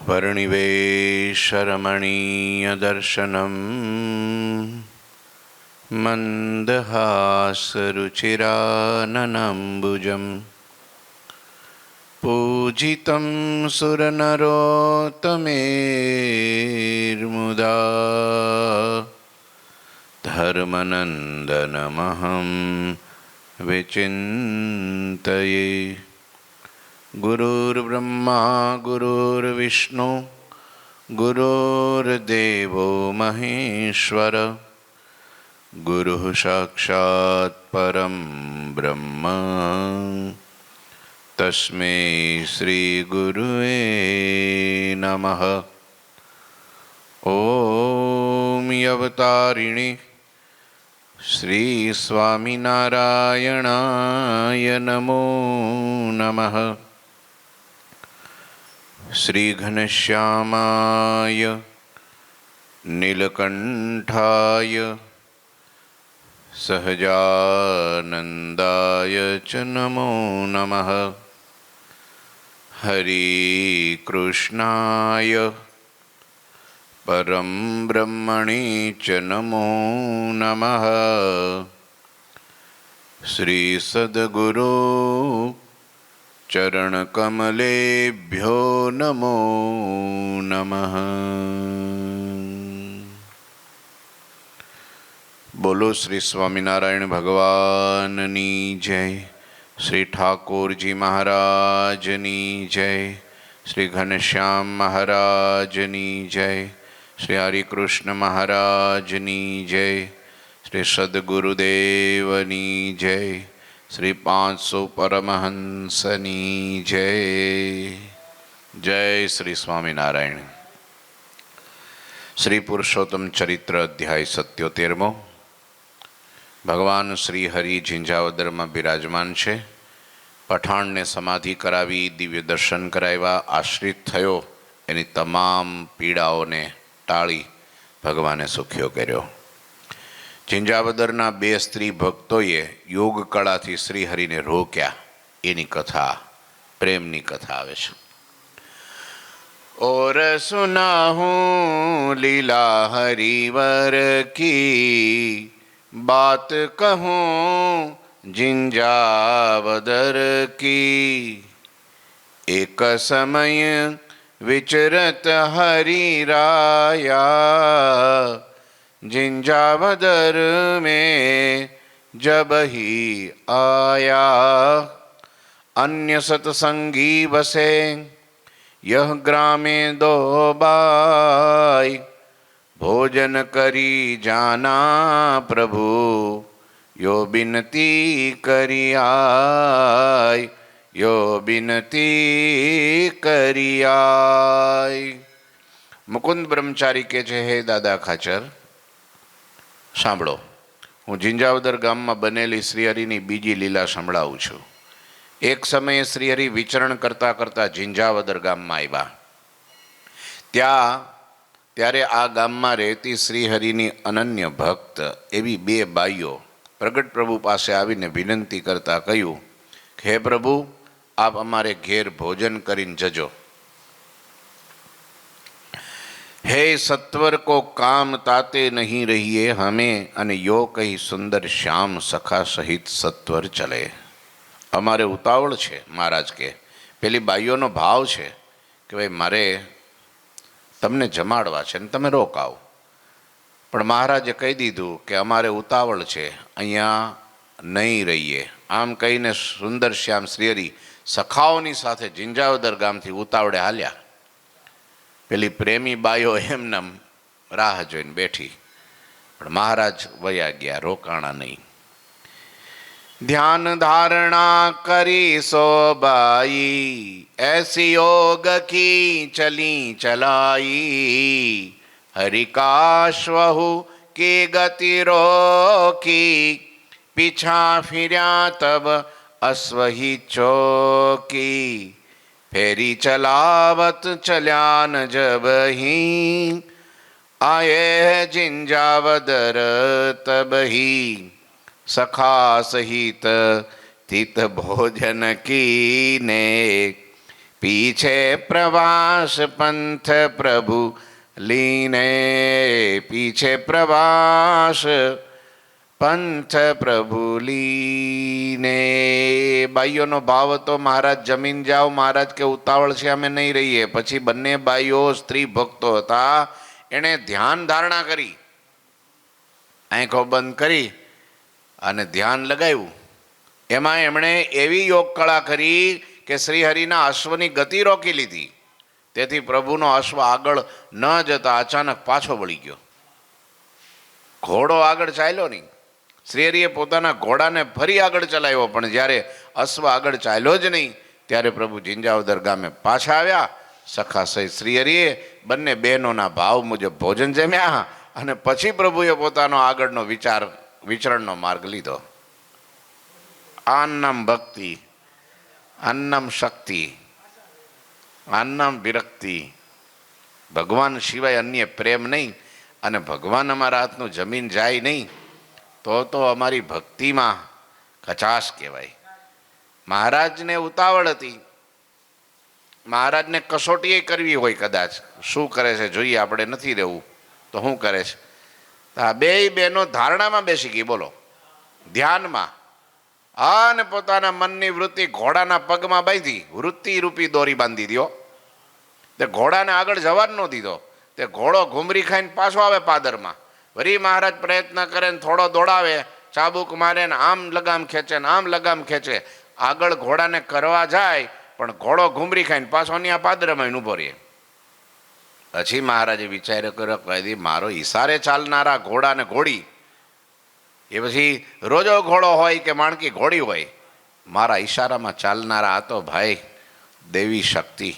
वर्णिवेशरमणीयदर्शनम् मन्दहासरुचिराननम्बुजम् पूजितं सुरनरोत्तमेर्मुदा धर्मनन्दनमहं विचिन्तये। गुरुर्ब्रह्मा गुरुर्विष्णु गुरुर्देवो महेश्वर गुरुः साक्षात् परं ब्रह्म तस्मै श्री गुरुवे नमः। ओम अवतारिणे श्री स्वामिनारायणाय नमो नमः। श्री घनश्यामाय नीलकंठाय सहजानंदाय च नमो नमः। हरि कृष्णाय परम ब्रह्मणे च नमो नमः। श्री सद्गुरु चरणकमलेभ्यो नमो नमः। बोलो श्री स्वामिनारायण भगवाननी जय। श्री ठाकुरजी महाराजनी जय। श्री घनश्याम महाराजनी जय। श्री हरिकृष्ण महाराजनी जय। श्री सद्गुरुदेवनी जय। श्री 500 परमहंसनी जय। जय श्री स्वामिनारायण। श्री पुरुषोत्तम चरित्र अध्याय 77। भगवान श्री हरि झिंझावदर में बिराजमान है। पठाण ने समाधि करावी, दिव्य दर्शन कराव्या, आश्रित थयो, एनी तमाम पीड़ाओं ने टाળી भगवाने सुख्यो कर्यो। झिंझावदरना 2 स्त्री भक्तोए योग कळाथी श्रीहरि ने रोक्या एनी कथा, प्रेमनी कथा आवे छे। और सुनाहूं लीला हरिवर की, बात कहूं झिंझावदर की। एक समय विचरत हरि राया, झिंझावदर में जब ही आया। अन्य सतसंगी बसे यह ग्रामे 2 बाई, भोजन करी जाना प्रभु यो बिनती करी आय, यो बिनती करी आय। मुकुंद ब्रह्मचारी के छे, हे दादा खाचर सांभळो, हूँ झिंझावदर गाम में बनेली श्रीहरिनी बीजी लीला संभळावुं छुं। एक समय श्रीहरि विचरण करता करता झिंझावदर गाम में आव्या। त्यारे आ गाम में रहती श्रीहरिनी अनन्य भक्त एवी 2 बाईओ प्रगट प्रभु पासे आवीने विनंती करता कह्युं कि हे प्रभु, आप अमारे घेर भोजन करीने जजो। हे सत्वर को काम ताते नहीं रहिए हमें, अने यो कही सुंदर श्याम सखा सहित सत्वर चले। अमारे उतावळ छे महाराज के। पेली बाईओनो भाव छे कि भाई मारे तमने जमाड़वा छे ने तमे रोकाओ, पण महाराजे कही दीधुं कि अमारे उतावळ छे, अहींया नहीं रहीए। आम कहीने सुंदर श्याम श्रीहरि सखाओनी साथे झिंझावदर गामथी उतावळे हाल्या। पेली प्रेमी बाईओ एमनेम राह जोईने बेठी, पण महाराज वया गया, रोकाणा नहीं। ध्यान धारणा करी सोबाई, ऐसी योग की चली चलाई। हरिकाश्वहु की गति रोकी, पीछा फिर्या तब अश्वही चौकी। फेरी चलावत चल्यान जब ही, आए झिंझावदर तब ही। सखा सहित तित भोजन कीने, પીછે પ્રવાસ પંથ પ્રભુ લીને, પીછે પ્રવાસ પંથ પ્રભુ લીને. બાઈઓનો ભાવ હતો, મહારાજ જમીન જાઓ, મહારાજ કે ઉતાવળ છે અમે નહીં રહીએ. પછી બંને બાઈઓ સ્ત્રી ભક્તો હતા, એણે ધ્યાન ધારણા કરી, આંખો બંધ કરી અને ધ્યાન લગાવ્યું. એમાં એમણે એવી યોગ કળા કરી કે શ્રીહરિના અશ્વની ગતિ રોકી લીધી. તેથી પ્રભુનો અશ્વ આગળ ન જતા અચાનક પાછો વળી ગયો. ઘોડો આગળ ચાલ્યો નહીં. શ્રીહરિએ પોતાના ઘોડાને ફરી આગળ ચલાવ્યો, પણ જ્યારે અશ્વ આગળ ચાલ્યો જ નહીં ત્યારે પ્રભુ ઝિંઝાવદર ગામે પાછા આવ્યા. સખા સહિત શ્રીહરિએ બંને બહેનોના ભાવ મુજબ ભોજન જમ્યા અને પછી પ્રભુએ પોતાનો આગળનો વિચરણનો માર્ગ લીધો. આન્નમ ભક્તિ, અન્નમ શક્તિ, આન્નમ વિરક્તિ. ભગવાન સિવાય અન્ય પ્રેમ નહીં અને ભગવાન અમારા હાથનું જમીન જાય નહીં તો અમારી ભક્તિમાં કચાશ કહેવાય. મહારાજને ઉતાવળ હતી, મહારાજને કસોટી કરવી હોય, કદાચ શું કરે છે જોઈએ, આપણે નથી રહેવું તો શું કરે છે. આ બે બહેનો ધારણામાં બેસી ગઈ, બોલો, ધ્યાનમાં, અને પોતાના મનની વૃત્તિ ઘોડાના પગમાં બાંધી, વૃત્તિ રૂપી દોરી બાંધી દીધો. તે ઘોડાને આગળ જવા જ ન દીધો. તે ઘોડો ઘૂમરી ખાઈને પાછો આવે પાદરમાં. વળી મહારાજ પ્રયત્ન કરે ને થોડો દોડાવે, ચાબુક મારે ને આમ લગામ ખેંચે ને આમ લગામ ખેંચે, આગળ ઘોડાને કરવા જાય પણ ઘોડો ઘૂમરી ખાઈને પાછો ત્યાં પાદરમાં ઊભો રહે. પછી મહારાજે વિચાર્યો કર્યો, કહી મારો ઈશારે ચાલનારા ઘોડા ને ઘોડી, એ પછી રોજો ઘોડો હોય કે માણકી ઘોડી હોય, મારા ઈશારામાં ચાલનારા આ તો ભાઈ દેવી શક્તિ.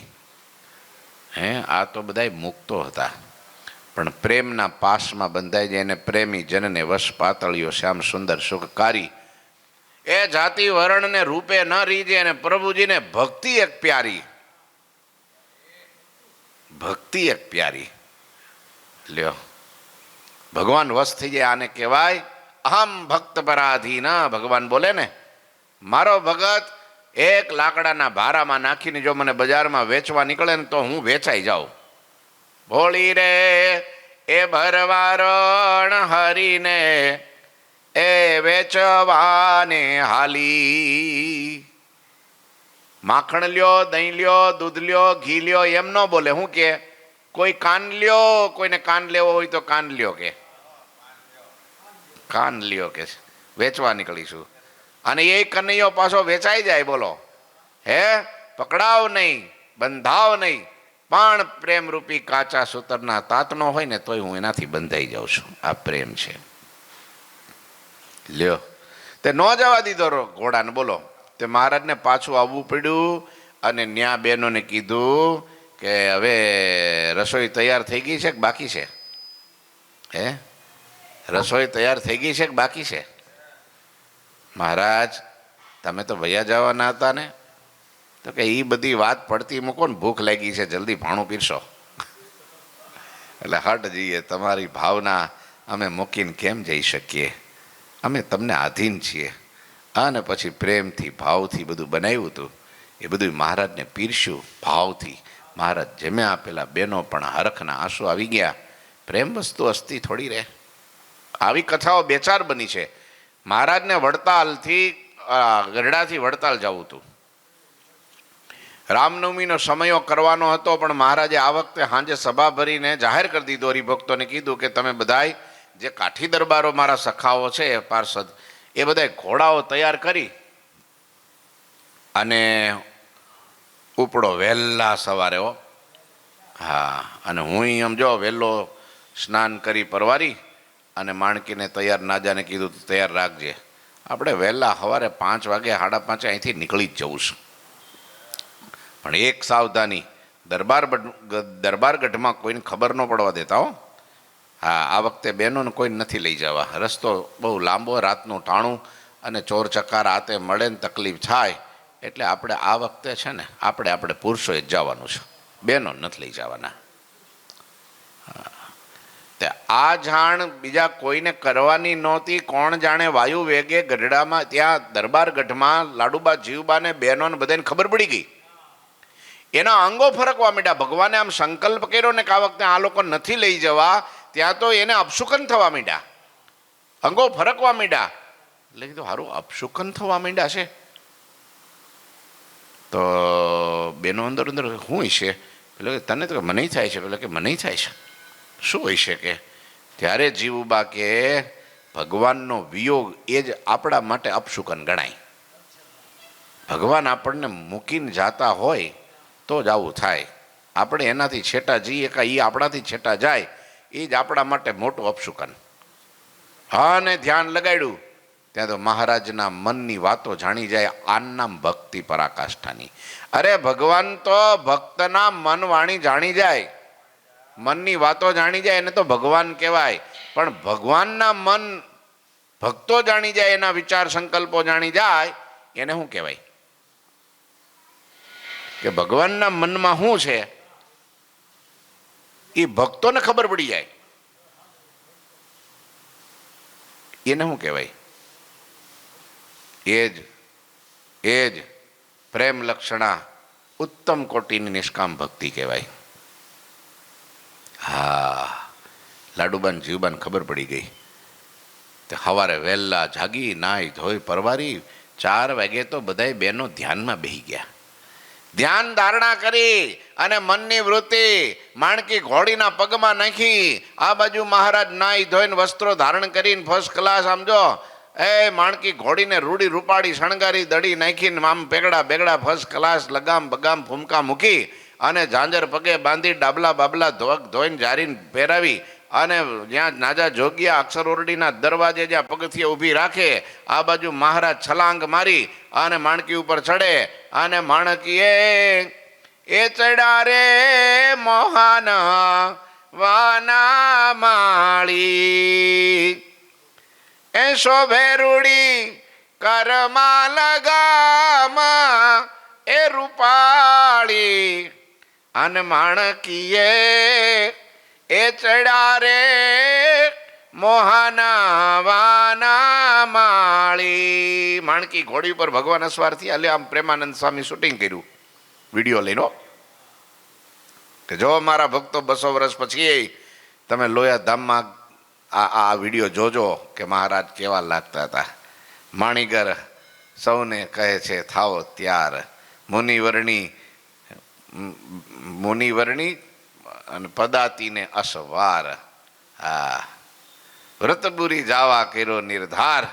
આ તો બધાય મુક્તો હતા, પણ પ્રેમના પાસમાં બંધાઈ જાય, એને પ્રેમી જનને વશ પાતળીઓ શ્યામ સુંદર સુખકારી. એ જાતિ વર્ણને રૂપે ન રીજે અને પ્રભુજીને ભક્તિ એક પ્યારી, ભક્તિ એક પ્યારી. લ્યો, ભગવાન વશ થઈ જાય, આને કહેવાય અહમ ભક્ત પરાધીન. ભગવાન બોલે ને, મારો ભગત એક લાકડાના ભારામાં નાખીને જો મને બજારમાં વેચવા નીકળે ને તો હું વેચાઈ જાઉં. ભોળી રે એ ભરવારણ હરીને એ વેચવાને હાલી. માખણ લ્યો, દહીં લ્યો, દૂધ લ્યો, ઘી લ્યો એમ ન બોલે. શું કે, કોઈ કાન લ્યો, કોઈને કાન લેવો હોય તો કાન લ્યો, કે કાન લ્યો, કે વેચવા નીકળીશું. અને એ કનૈયો પાછો વેચાઈ જાય. બોલો, હે પકડાવ નહીં, બંધાવ નહીં, પણ પ્રેમરૂપી કાચા સૂતરના તાતનો હોય ને તોય હું એનાથી બંધાઈ જાઉં છું. આ પ્રેમ છે. લ્યો, તે ન જવા દીધો ઘોડાને. બોલો, તે મહારાજને પાછું આવવું પડ્યું અને ન્યા બહેનોને કીધું કે હવે રસોઈ તૈયાર થઈ ગઈ છે કે બાકી છે? રસોઈ તૈયાર થઈ ગઈ છે કે બાકી છે? મહારાજ તમે તો ભૈયા જવાના હતા ને. તો કે એ બધી વાત પડતી મૂકો ને, ભૂખ લાગી છે, જલ્દી ભાણું પીરશો. એટલે હટ જઈએ, તમારી ભાવના અમે મૂકીને કેમ જઈ શકીએ, અમે તમને આધીન છીએ. અને પછી પ્રેમથી ભાવથી બધું બનાવ્યું હતું, એ બધું મહારાજને પીરસ્યું ભાવથી. મહારાજ જમ્યા, પેલા બહેનો પણ હરખના આંસુ આવી ગયા. પ્રેમ વસ્તુ અસ્તી થોડી રહે. આવી કથાઓ બે ચાર બની છે. મહારાજને વડતાલથી ગઢડાથી વડતાલ જવું હતું. રામનવમીનો સમયો કરવાનો હતો, પણ મહારાજે આ વખતે સાંજે સભા ભરીને જાહેર કરી દીધો. હરિભક્તોને કીધું કે તમે બધાય જે કાઠી દરબારો મારા સખાઓ છે પાર્ષદ, એ બધાય ઘોડાઓ તૈયાર કરી અને ઉપડો વહેલા સવારે. હો હા, અને હું એમ જો વહેલો સ્નાન કરી પરવારી અને માણકીને તૈયાર નાજાને કીધું તૈયાર રાખજે. આપણે વહેલા સવારે 5 વાગે 5:30 અહીંથી નીકળી જ જવું છું. પણ એક સાવધાની, દરબારગઢમાં કોઈને ખબર ન પડવા દેતા. હો હા, આ વખતે બહેનોને કોઈ નથી લઈ જવા. રસ્તો બહુ લાંબો, રાતનું ટાણું અને ચોર ચકાર આતે મળે ને તકલીફ થાય. એટલે આપણે આ વખતે છે ને આપણે પુરુષોએ જ જવાનું છે, બહેનો નથી લઈ જવાના. તે આ જાણ બીજા કોઈને કરવાની નહોતી. કોણ જાણે વાયુ વેગે ગઢડામાં ત્યાં દરબારગઢમાં લાડુબા જીવબાને બહેનોને બધાને ખબર પડી ગઈ. એના અંગો ફરકવા માંડ્યા. ભગવાને આમ સંકલ્પ કર્યો ને કે આ વખતે આ લોકો નથી લઈ જવા, ત્યાં તો એને અપશુકન થવા માંડ્યા, અંગો ફરકવા માંડ્યા. એટલે કીધું સારું અપશુકન થવા માંડ્યા છે તો બેનો અંદર અંદર શું હશે? પેલો કે તને તો મને થાય છે. પેલો કે મને થાય છે. શું હોય છે કે? ત્યારે જીવુબા કે ભગવાનનો વિયોગ એ જ આપણા માટે અપશુકન ગણાય. ભગવાન આપણને મૂકીને જાતા હોય તો જ આવું થાય. આપણે એનાથી છેટા જઈએ કે એ આપણાથી છેટા જાય એ જ આપણા માટે મોટું અપશુકન. હા, ને ધ્યાન લગાડ્યું ત્યાં તો મહારાજના મનની વાતો જાણી જાય. આન નામ ભક્તિ પરાકાષ્ઠાની. અરે ભગવાન તો ભક્તના મન વાણી જાણી જાય, મનની વાતો જાણી જાય એને તો ભગવાન કહેવાય. પણ ભગવાનના મન ભક્તો જાણી જાય, એના વિચાર સંકલ્પો જાણી જાય એને શું કહેવાય? કે ભગવાનના મનમાં શું છે એ ભક્તોને ખબર પડી જાય, એને શું કહેવાય? એ જ પ્રેમ લક્ષણા ઉત્તમ કોટીની નિષ્કામ ભક્તિ કહેવાય. હા, લાડુબાન જીવબાન ખબર પડી ગઈ. તે સવારે વહેલા જાગી નાઈ ધોઈ પરવારી 4 વાગે તો બધાય બહેનો ધ્યાનમાં બેસી ગયા. ધ્યાન ધારણા કરી અને મનની વૃત્તિ માણકી ઘોડીના પગમાં નાખી. આ બાજુ મહારાજ નાઈ ધોઈને વસ્ત્રો ધારણ કરીને ફર્સ્ટ ક્લાસ સમજો એ માણકી ઘોડીને રૂડી રૂપાડી શણગારી દડી નાખીને આમ પેગડા બેગડા ફર્સ્ટ ક્લાસ લગામ બગામ ફૂમકા મૂકી અને ઝાંઝર પગે બાંધી ડાબલા બાબલા ધોઈને જારીને પહેરાવી અને જ્યાં નાજા જોગ્યા અક્ષર ઓરડીના દરવાજે જ્યાં પગથિયે ઊભી રાખે આ બાજુ મહારાજ છલાંગ મારી અને માણકી ઉપર ચડે અને માણકીએ એ ચડ્યા રે મોહન વાના માળી એ શોભે રૂડી કરમાં લગામાં એ રૂપાળી અને માણકીએ એ ચડ્યા રે મોહના વાના માળી. માણકી ઘોડી ઉપર ભગવાન અસવાર થયા. એટલે આમ પ્રેમાનંદ સ્વામી શૂટિંગ કર્યું વિડીયો લઈને કે જો મારા ભક્તો 200 વર્ષ પછી તમે લોયા ધામમાં આ વિડીયો જોજો કે મહારાજ કેવા લાગતા હતા. માણીગર સૌને કહે છે થાઓ ત્યાર, મુનિવરણી અને પદાતીને અસવાર. હા, વ્રતબુરી જાવા કર્યો નિર્ધાર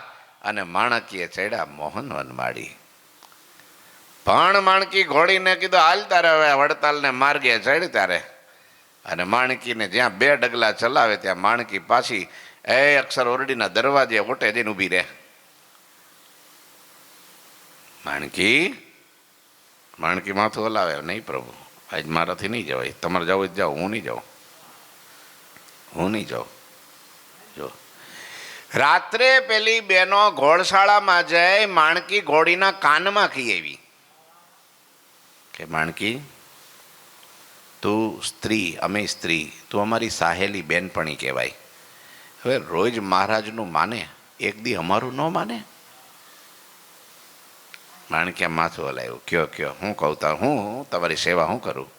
અને માણકીએ ચડ્યા મોહન વનમાળી. પણ માણકી ઘોડીને કીધું હાલ તારે હવે વડતાલને માર્ગે ચડ તારે. અને માણકીને જ્યાં 2 ડગલા ચલાવે ત્યાં માણકી પાછી એ અક્ષર ઓરડીના દરવાજે ઓટે જઈને ઊભી રહે. માણકી માથું હલાવે, નહીં પ્રભુ આજ મારાથી નહીં જવાય, તમારે જવું જ જાઓ, હું નહીં જાઉં. જો રાત્રે પેલી બેનો ઘોડશાળામાં જઈ માણકી ઘોડીના કાનમાં કહી આવી કે માણકી તું સ્ત્રી, અમે સ્ત્રી, તું અમારી સાહેલી બેનપણી કહેવાય. હવે રોજ મહારાજનું માને, એક દી અમારું ન માને? માણક્યા માથું હલાવ્યું. કયો હું કહું હું તમારી સેવા હું કરું?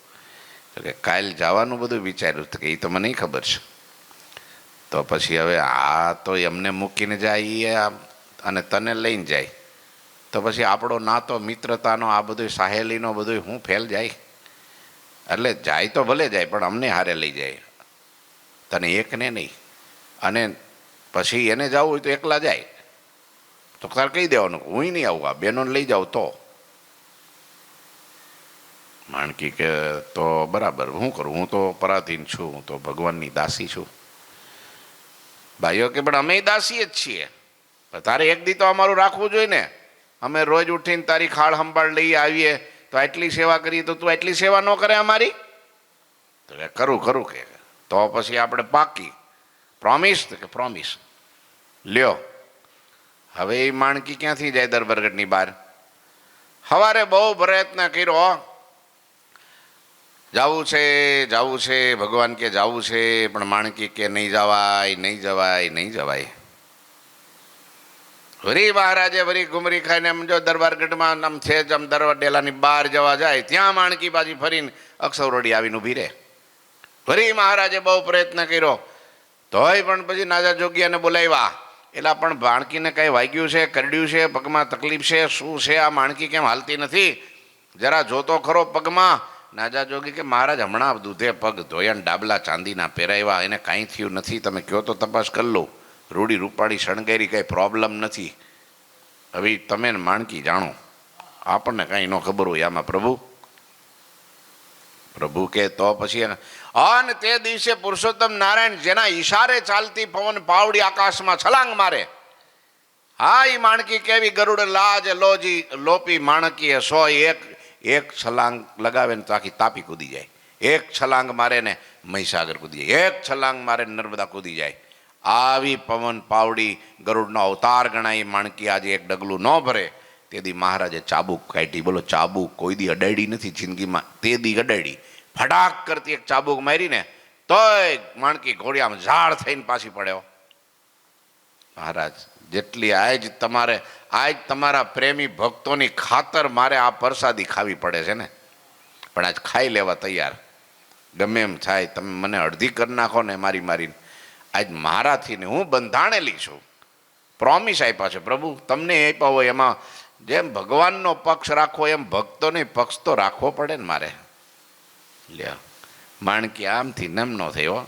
તો કે કાલ જવાનું બધું વિચાર્યું તો કે એ તો મને ખબર છે. તો પછી હવે આ તો એમને મૂકીને જાય અને તને લઈને જાય તો પછી આપણો નાતો મિત્રતાનો આ બધું સાહેલીનો બધું હું ફેલ જાય. એટલે જાય તો ભલે જાય પણ અમને હારે લઈ જાય, તને એકને નહીં. અને પછી એને જવું હોય તો એકલા જાય તો તારે કહી દેવાનું હું નહીં આવું, આ બહેનોને લઈ જાઉં તો. માણકી કે તો બરાબર, શું કરું, હું તો પરાધીન છું, હું તો ભગવાનની દાસી છું. ભાઈઓ કે પણ અમે દાસી જ છીએ, તારે એક દી તો અમારું રાખવું જોઈએ ને. અમે રોજ ઉઠીને તારી ખાળ સંભાળ લઈ આવીએ તો આટલી સેવા કરીએ તો તું આટલી સેવા ન કરે અમારી? તો કે કરું કે તો પછી આપણે પાકી પ્રોમિસ કે પ્રોમિસ લ્યો. હવે એ માણકી ક્યાંથી જાય દરબારગઢની બહાર? સવારે બહુ પ્રયત્ન કર્યો, જાવું છે ભગવાન કે જાવું છે, પણ માણકી કે નહીં જવાય. વરી મહારાજે વરી ઘુમરી ખાઈને આમ જો દરબારગઢમાં આમ છે જ આમ દરબાર ડેલાની બહાર જવા જાય ત્યાં માણકી પાછી ફરીને અક્ષરવડી આવીને ઊભી રહે. વરી મહારાજે બહુ પ્રયત્ન કર્યો તોય પણ પછી નાજા જોગિયાને બોલાવ્યા. એટલે પણ માણકીને કાંઈ વાગ્યું છે, કરડ્યું છે, પગમાં તકલીફ છે, શું છે, આ માણકી કેમ હાલતી નથી, જરા જોતો ખરો પગમાં. નાજા જોગી કે મહારાજ હમણાં દૂધે પગ ધોયા, ડાબલા ચાંદીના પહેરાવ્યા, એને કાંઈ થયું નથી, તમે કહો તો તપાસ કરી લો. રૂડી રૂપાળી શણગારી, કાંઈ પ્રોબ્લેમ નથી. હવે તમે માણકી જાણો, આપણને કાંઈ ન ખબર હોય આમાં. પ્રભુ કે તો પછી અને તે દિવસે પુરુષોત્તમ નારાયણ જેના ઈશારે ચાલતી પવન પાવડી આકાશમાં છલાંગ મારે. હા, એ માણકી કેવી ગરુડ લાજ લોજી લોપી માણકી સો એક છલાંગ લગાવે ને તો આખી તાપી કૂદી જાય. એક છલાંગ મારે ને મહીસાગર કૂદી જાય, એક છલાંગ મારે નર્મદા કૂદી જાય. આવી પવન પાવડી ગરુડનો અવતાર ગણાય માણકી આજે એક ડગલું ન ભરે. તે દી મહારાજે ચાબુક કાઢી. બોલો, ચાબુક કોઈ દી અડાડી નથી જિંદગીમાં, તે દી અડાડી. ફટાક કરતી એક ચાબુક મારીને તોય માણકી ઘોડિયામાં ઝાડ થઈને પાછી પડ્યો. મહારાજ જેટલી આજ તમારા પ્રેમી ભક્તોની ખાતર મારે આ પ્રસાદી ખાવી પડે છે ને, પણ આજ ખાઈ લેવા તૈયાર. ગમે એમ થાય, તમે મને અડધી કરી નાખો ને મારીને, આજ મારાથી ને હું બંધાણેલી છું. પ્રોમિસ આપ્યા છે પ્રભુ, તમને આપ્યા હોય એમાં જેમ ભગવાનનો પક્ષ રાખવો એમ ભક્તોને પક્ષ તો રાખવો પડે ને મારે. લ્યો, માણકી આમથી નમ ન થયો.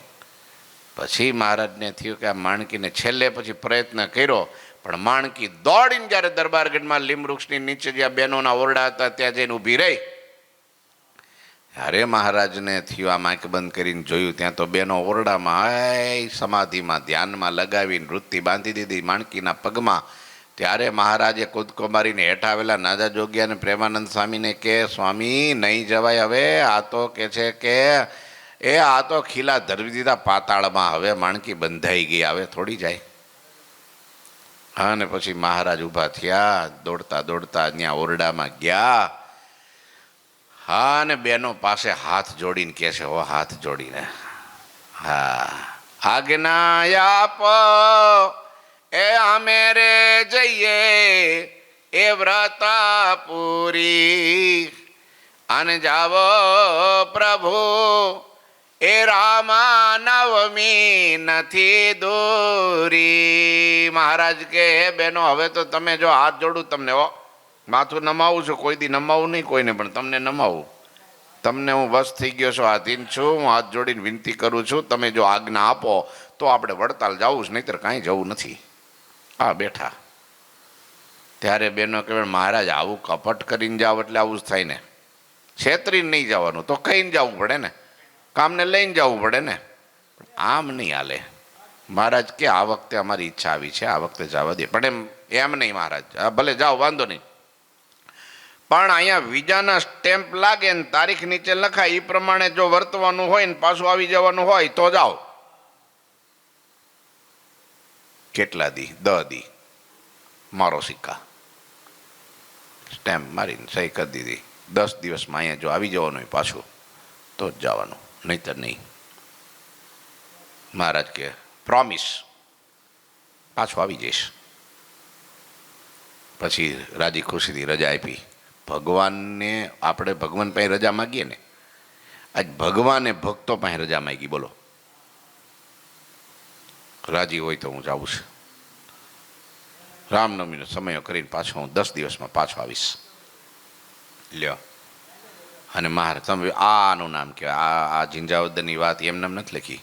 પછી મહારાજને થયું કે આ માણકીને છેલ્લે પછી પ્રયત્ન કર્યો, પણ માણકી દોડીને જ્યારે દરબારગઢમાં લીમવૃક્ષની નીચે જ્યાં બહેનોના ઓરડા હતા ત્યાં જઈને ઊભી રહી. અરે મહારાજને થયું આમ આંખ બંધ કરીને જોયું, ત્યાં તો બેનો ઓરડામાં સમાધિમાં ધ્યાનમાં લગાવીને વૃત્તિ બાંધી દીધી માણકીના પગમાં. ત્યારે મહારાજે કૂદકો મારીને હેઠ આવેલા નાજા જોગ્યા અને પ્રેમાનંદ સ્વામીને કે સ્વામી નહીં જવાય હવે, આ તો કે છે કે આ તો ખીલા ધરવી દીધા પાતાળમાં, હવે માણકી બંધાઈ ગઈ, હવે થોડી જાય. અને પછી મહારાજ ઊભા થયા, દોડતા દોડતા ત્યાં ઓરડામાં ગયા. હા, ને બેનો પાસે હાથ જોડીને કહે છે, હો હાથ જોડીને, હા આજ્ઞા આપો એ અમે રે જઈએ એ વ્રત પૂરી અને જાવો પ્રભુ એ રામા નવમી નથી દૂરી. મહારાજ કે હે બેનો, હવે તો તમે જો હાથ જોડું તમને, હો માથું નમાવું છું, કોઈ દી નમાવું નહીં કોઈને, પણ તમને નમાવું. તમને હું વશ થઈ ગયો છું, આધીન છું, હું હાથ જોડીને વિનંતી કરું છું, તમે જો આજ્ઞા આપો તો આપણે વડતાલ જવું છે, નહીંતર કાંઈ જવું નથી. હા બેઠા. ત્યારે બેનો કહેવાય મહારાજ આવું કપટ કરીને જાવ એટલે આવું જ થાય ને, છેતરીને નહીં જવાનું, તો કહીને જવું પડે ને, કામને લઈને જવું પડે ને, આમ નહીં હાલે. મહારાજ કે આ વખતે અમારી ઈચ્છા આવી છે, આ વખતે જવા દે, પણ એમ નહીં મહારાજ, ભલે જાઓ વાંધો નહીં, પણ અહીંયા વિઝાના સ્ટેમ્પ લાગે ને તારીખ નીચે લખાય એ પ્રમાણે જો વર્તવાનું હોય ને પાછું આવી જવાનું હોય તો જાઓ. કેટલા દી? 10 દી મારો સિક્કા સ્ટેમ્પ મારીને સહી કરી દીધી. 10 દિવસમાં અહીંયા જો આવી જવાનું હોય પાછું તો જ જવાનું, નહીંતર નહીં. મહારાજ કે પ્રોમિસ, પાછું આવી જઈશ. પછી રાજી ખુશીથી રજા આપી. ભગવાનને આપણે ભગવાન પાસે રજા માગીએ ને, આજ ભગવાને ભક્તો પાસે રજા માગી. બોલો, રાજી હોય તો હું જાઉં છું. રામનવમીનો સમયો કરીને પાછો હું 10 દિવસમાં પાછો આવીશ. લ્યો, અને મહારાજ તમે આનું નામ કહેવાય, આ ઝીંઝાવદરની વાત એમને નથી લખી.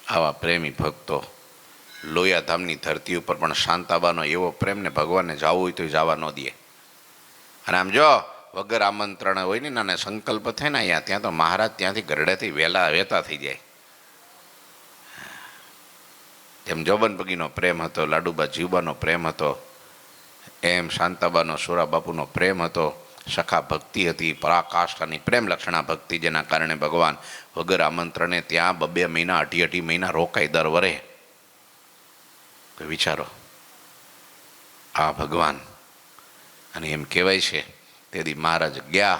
આવા પ્રેમી ભક્તો લોયાધામની ધરતી ઉપર પણ શાંતાબાનો એવો પ્રેમને ભગવાનને જવું હોય તો જવા ન દે. અને આમ જો વગર આમંત્રણ હોય ને નાના સંકલ્પ થાય ને અહીંયા, ત્યાં તો મહારાજ ત્યાંથી ગરડેથી વહેતા થઈ જાય. જેમ જોબન પગીનો પ્રેમ હતો, લાડુબા જીવબાનો પ્રેમ હતો, એમ શાંતાબાનો સોરાબાપુનો પ્રેમ હતો. સખા ભક્તિ હતી, પરાકાષ્ઠાની પ્રેમ લક્ષણા ભક્તિ, જેના કારણે ભગવાન વગર આમંત્રણે ત્યાં 2 મહિના 8 મહિના રોકાય દર વરે. તો વિચારો આ ભગવાન. અને એમ કહેવાય છે તેથી મહારાજ ગયા,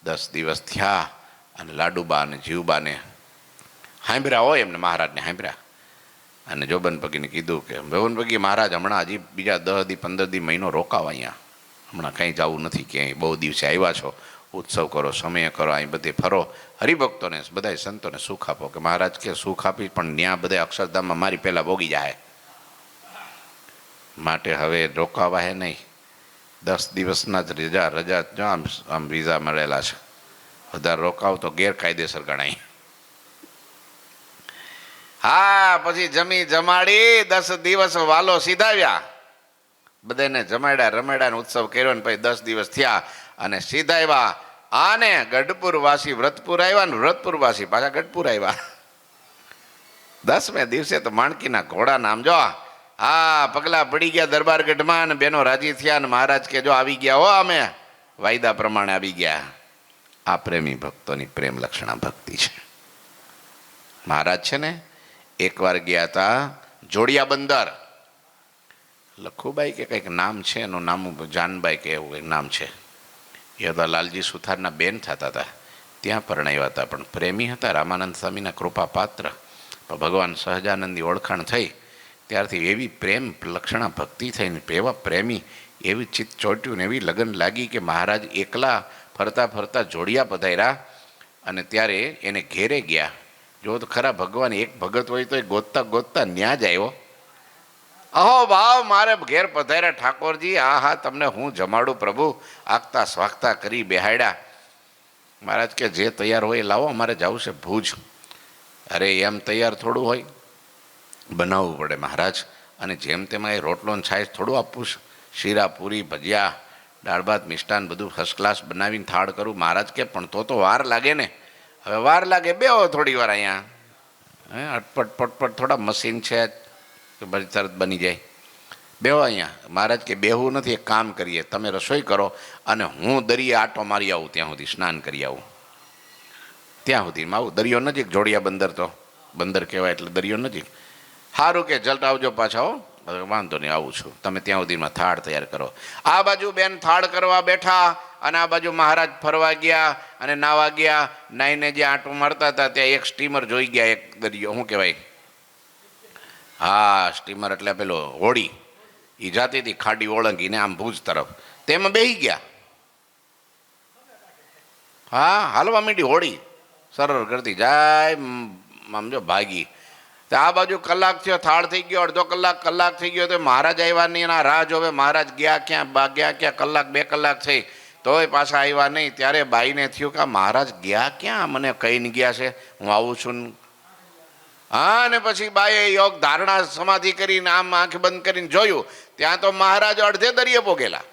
10 દિવસ થયા અને લાડુબા અને જીવબાને સાંભળ્યા હોય, એમને મહારાજને સાંભળ્યા. અને જોબન પગીને કીધું કે જોબન પગી મહારાજ હમણાં હજી બીજા 10 દી 15 દી મહિનો રોકાવ અહીંયા, હમણાં કંઈ જવું નથી ક્યાંય, બહુ દિવસે આવ્યા છો, ઉત્સવ કરો, સમય કરો, અહીં બધે ફરો, હરિભક્તોને બધા સંતોને સુખ આપો. કે મહારાજ કે સુખ આપી પણ ત્યાં બધા અક્ષરધામમાં મારી પહેલાં ભોગી જાય, માટે હવે રોકાવા હે નહીં, 10 દિવસના જ રજા જો આમ વિઝા મળેલા છે, વધારે રોકાવ તો ગેરકાયદેસર ગણાય. હા, પછી જમી જમાડી 10 દિવસ વાલો સીધાવ્યા, બધાને જમાડ્યા રમાડ્યા ને ઉત્સવ કર્યો ને પછી 10 દિવસ થયા અને સીધાવ્યા. આને ગઢપુર વાસી વ્રતપુર આવ્યા ને વ્રતપુર વાસી પાછા ગઢપુર આવ્યા. 10મે દિવસે તો માણકીના ઘોડા નામ જો, હા, પગલા પડી ગયા દરબાર ગઢમાં ને બેનો રાજી થયા ને મહારાજ કે જો આવી ગયા હો, અમે વાયદા પ્રમાણે આવી ગયા. આ પ્રેમી ભક્તોની પ્રેમ લક્ષણા ભક્તિ છે. મહારાજ છે ને એકવાર ગયા હતા જોડિયા બંદર, લખુબાઈ કે કંઈક નામ છે એનું, નામ જાનબાઈ કે એવું કંઈક નામ છે. એ હતા લાલજી સુથારના બેન થતા હતા, ત્યાં પરણાવ્યા હતા, પણ પ્રેમી હતા, રામાનંદ સ્વામીના કૃપા પાત્ર. ભગવાન સહજાનંદની ઓળખાણ થઈ ત્યારથી એવી પ્રેમ લક્ષણા ભક્તિ થઈને એવા પ્રેમી, એવી ચિત્ત ચોટ્યું ને એવી લગન લાગી કે મહારાજ એકલા ફરતા ફરતા જોડિયા પધાર્યા અને ત્યારે એને ઘેરે ગયા. જો તો ખરા ભગવાન એક ભગત હોય તો એ ગોતતા ગોતતા ન્યા જ આવ્યો. અહો ભાવ મારે ઘેર પધાર્યા ઠાકોરજી, આ હા તમને હું જમાડું પ્રભુ, આગતા સ્વાગતા કરી બેહાડ્યા. મહારાજ કે જે તૈયાર હોય એ લાવો, અમારે જવું છે ભુજ. અરે એમ તૈયાર થોડું હોય, બનાવવું પડે મહારાજ, અને જેમ તેમાં એ રોટલો ને છાશ થોડું આપવું છે, શીરા પૂરી ભજીયા દાળ ભાત મિષ્ટાન બધું ફર્સ્ટ ક્લાસ બનાવીને થાળ કરું. મહારાજ કે પણ તો વાર લાગે ને. હવે વાર લાગે, બેહો થોડી વાર અહીંયા, અટપટ પટપટ થોડા મશીન છે કે બધી તરત બની જાય, બેહો અહીંયા. મહારાજ કે બેહવું નથી, એક કામ કરીએ, તમે રસોઈ કરો અને હું દરિયે આટો મારી આવું, ત્યાં સુધી સ્નાન કરી આવું, ત્યાં સુધીમાં આવું. દરિયો નજીક, જોડિયા બંદર તો બંદર કહેવાય એટલે દરિયો નજીક. સારું કે જલ્દ આવજો પાછા હો. વાંધો નહીં, આવું છું, તમે ત્યાં સુધીમાં થાળ તૈયાર કરો. આ બાજુ બેન થાળ કરવા બેઠા અને આ બાજુ મહારાજ ફરવા ગયા અને નાવા ગયા. નાઈને જે આંટો મારતા હતા ત્યાં એક સ્ટીમર જોઈ ગયા, એક દરિયો શું કહેવાય, હા સ્ટીમર એટલે પેલો હોડી, એ જાતી હતી ખાડી ઓળંગીને આમ ભુજ તરફ, તેમાં બેસી ગયા. હા, હાલવા માંડી હોડી, સરળ કરતી જાય, આમ જો ભાગી. તો આ બાજુ કલાક થયો, થાળ થઈ ગયો, અડધો કલાક થઈ ગયો, તો મહારાજ આવ્યા નહીં, એના રાહ જોવે. મહારાજ ગયા ક્યાં, ગયા ક્યાં, કલાક 2 કલાક થઈ તોય પાછા આવ્યા નહીં. ત્યારે બાઈને થયું કે મહારાજ ગયા ક્યાં, મને કહીને ગયા છે, હું આવું છું. હા, ને પછી બાઈએ યોગ ધારણા સમાધિ કરીને આમ આંખ બંધ કરીને જોયું, ત્યાં તો મહારાજ અડધે દરિયે પોગેલા.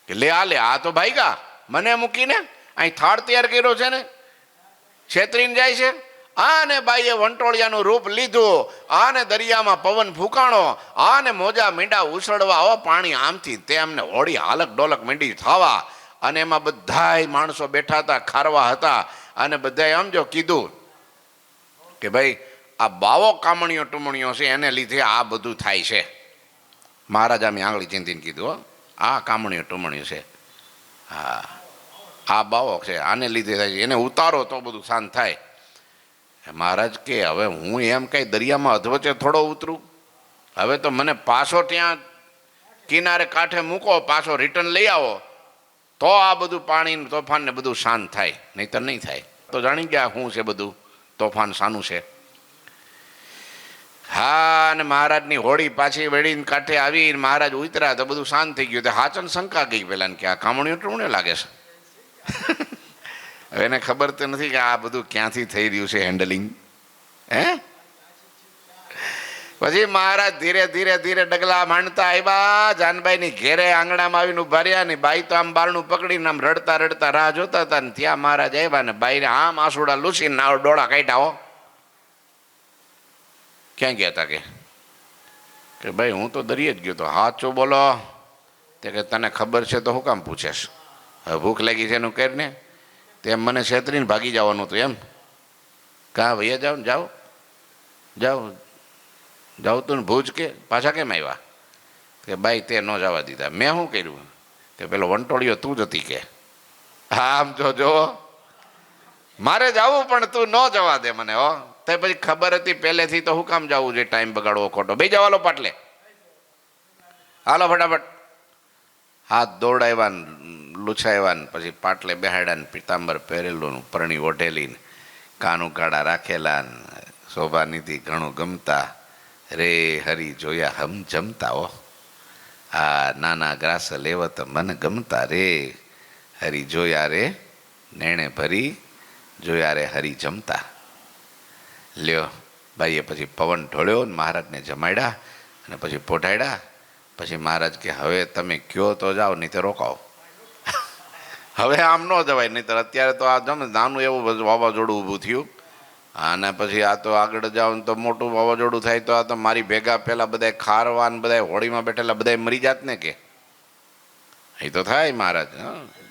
કે લે આ તો ભાઈગા, મને મૂકીને અહીં થાળ તૈયાર કર્યો છે ને, છેતરીને જાય છે. આને બાઈએ વંટોળિયાનું રૂપ લીધું, આને દરિયામાં પવન ફૂંકાણો, આને મોજા મીંડા ઉછળવા, હો પાણી આમથી તેમને હોડી હાલક ડોલક મીંડી થવા. અને એમાં બધાય માણસો બેઠા હતા, ખારવા હતા, અને બધાએ આમ જો કીધું કે ભાઈ આ બાવો કામણીઓ ટુમણીઓ છે, એને લીધે આ બધું થાય છે. મહારાજ આમે આંગળી ચીંધીને કીધું, આ કામણીઓ ટુમણીઓ છે, હા આ બાવો છે, આને લીધે થાય છે, એને ઉતારો તો બધું શાંત થાય. મહારાજ કે હવે હું એમ કઈ દરિયામાં અધવચ્ચે થોડો ઉતરું, હવે તો મને પાછો ત્યાં કિનારે કાંઠે મૂકો, પાછો રિટર્ન લઈ આવો, તો આ બધું પાણી તોફાન ને બધું શાંત થાય, નહીતર નહીં થાય. તો જાણી ગયા શું છે બધું તોફાન શાનું છે. હા, અને મહારાજની હોડી પાછી વેળીને કાંઠે આવી, મહારાજ ઉતર્યા તો બધું શાંત થઈ ગયું. હાચન શંકા ગઈ પેલા કે આ કામણીઓ ટુમણીઓ લાગે છે. હવે એને ખબર તો નથી કે આ બધું ક્યાંથી થઈ રહ્યું છે હેન્ડલિંગ. પછી મહારાજ ધીરે ધીરે ધીરે ડગલા માંડતા આવ્યા. જાનબાઈની ઘેરે આંગણામાં આવીને ઉભા રહ્યા ને બાઈ તો આમ બારણું પકડીને આમ રડતા રડતા રાહ જોતા હતા. ને ત્યાં મહારાજ આવ્યા ને બાઈને આમ આંસુડા લૂસીને ડોળા કાઢ્યા. હો ક્યાં ગયા હતા કે ભાઈ હું તો દરિયે જ ગયો તો. હાચું બોલો. તે કે તને ખબર છે તો હું કામ પૂછેશ, હવે ભૂખ લાગી છે એનું કરીને, તેમ મને છેતરીને ભાગી જવાનું હતું એમ. કાં ભૈયા જાઓ ને જાઓ જાઓ જાઓ તું ભુજ કે પાછા કેમ આવ્યા? કે બાઈ તે ન જવા દીધા. મેં શું કર્યું? કે પેલો વંટોળિયો તું જ હતી કે. હા આમ જો મારે જવું પણ તું ન જવા દે મને. હો તો પછી ખબર હતી પહેલેથી તો શું કામ જવું છે, ટાઈમ બગાડવો ખોટો. બે જાવ હાલો પાટલે, હાલો ફટાફટ. હાથ દોડાવ્યા ને લૂછાવ્યા ને પછી પાટલે બેહાડ્યા ને પિતાંબર પહેરેલું ને પરણી ઓઢેલી ને કાનું કાળા રાખેલા ને શોભાનિધિ ઘણું ગમતા રે હરી જોયા હમ જમતા. હો આ નાના ગ્રાસ લેવત મન ગમતા રે હરી જોયા રે નેણે ભરી જોયા રે હરી જમતા. લ્યો ભાઈએ પછી પવન ઢોળ્યો ને મહારાજને જમાડ્યા અને પછી પોઢાડ્યા. પછી મહારાજ કે હવે તમે કયો તો જાઓ, નહીં તો રોકાવો. હવે આમ ન જવાય, નહીં તો અત્યારે તો આ જમે નાનું એવું વાવાઝોડું ઊભું થયું અને પછી આ તો આગળ જાઓ ને તો મોટું વાવાઝોડું થાય તો આ તો મારી ભેગા પેલા બધા ખારવા ને બધા હોળીમાં બેઠેલા બધા મરી જાત ને કે એ તો થાય મહારાજ.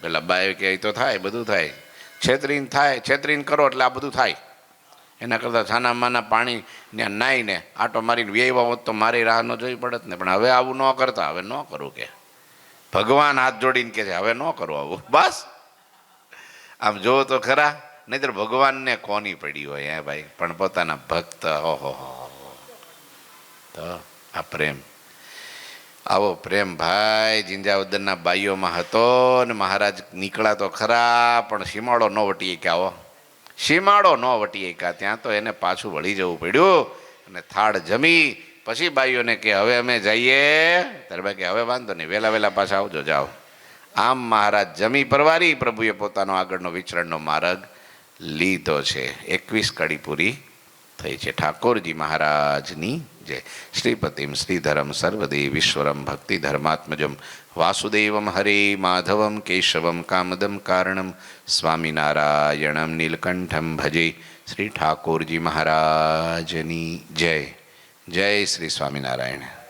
પેલા બાય કે એ તો થાય, બધું થાય. છેતરીને થાય, છેતરીને કરો એટલે આ બધું થાય. એના કરતાં છાના માના પાણી ત્યાં નાહીને આટો મારીને વ્યયવા હોત તો મારી રાહ ન જોઈ પડત ને. પણ હવે આવું ન કરતા, હવે ન કરું કે ભગવાન હાથ જોડીને કે છે હવે ન કરું આવું. બસ આમ જોવો તો ખરા, નહીતર ભગવાનને કોની પડી હોય હે ભાઈ, પણ પોતાના ભક્ત. ઓહો તો આ પ્રેમ, આવો પ્રેમ ભાઈ જિંજાવદનના બાઈઓમાં હતો ને. મહારાજ નીકળ્યા તો ખરા પણ સીમાડો ન વટીએ કે આવો સીમાડો ન વટીએ કા, ત્યાં તો એને પાછું વળી જવું પડ્યું. અને થાળ જમી પછી બાઈઓને કે હવે અમે જઈએ. ત્યારે ભાઈ કે હવે વાંધો નહીં, વહેલા વહેલા પાછા આવજો, જાઓ. આમ મહારાજ જમી પરવારી પ્રભુએ પોતાનો આગળનો વિચરણનો માર્ગ લીધો છે. 21 કડી પૂરી થઈ છે. ઠાકોરજી મહારાજની જય. શ્રીપતિમ શ્રીધરમ સર્વદેવીશ્વરમ ભક્તિ ધર્માત્મજમ વાસુદેવમ હરે માધવમ કેશવમ કામદમ કારણમ સ્વામિનારાયણમ નીલકંઠમ ભજે. શ્રી ઠાકોરજી મહારાજની જય. જય શ્રી સ્વામિનારાયણ.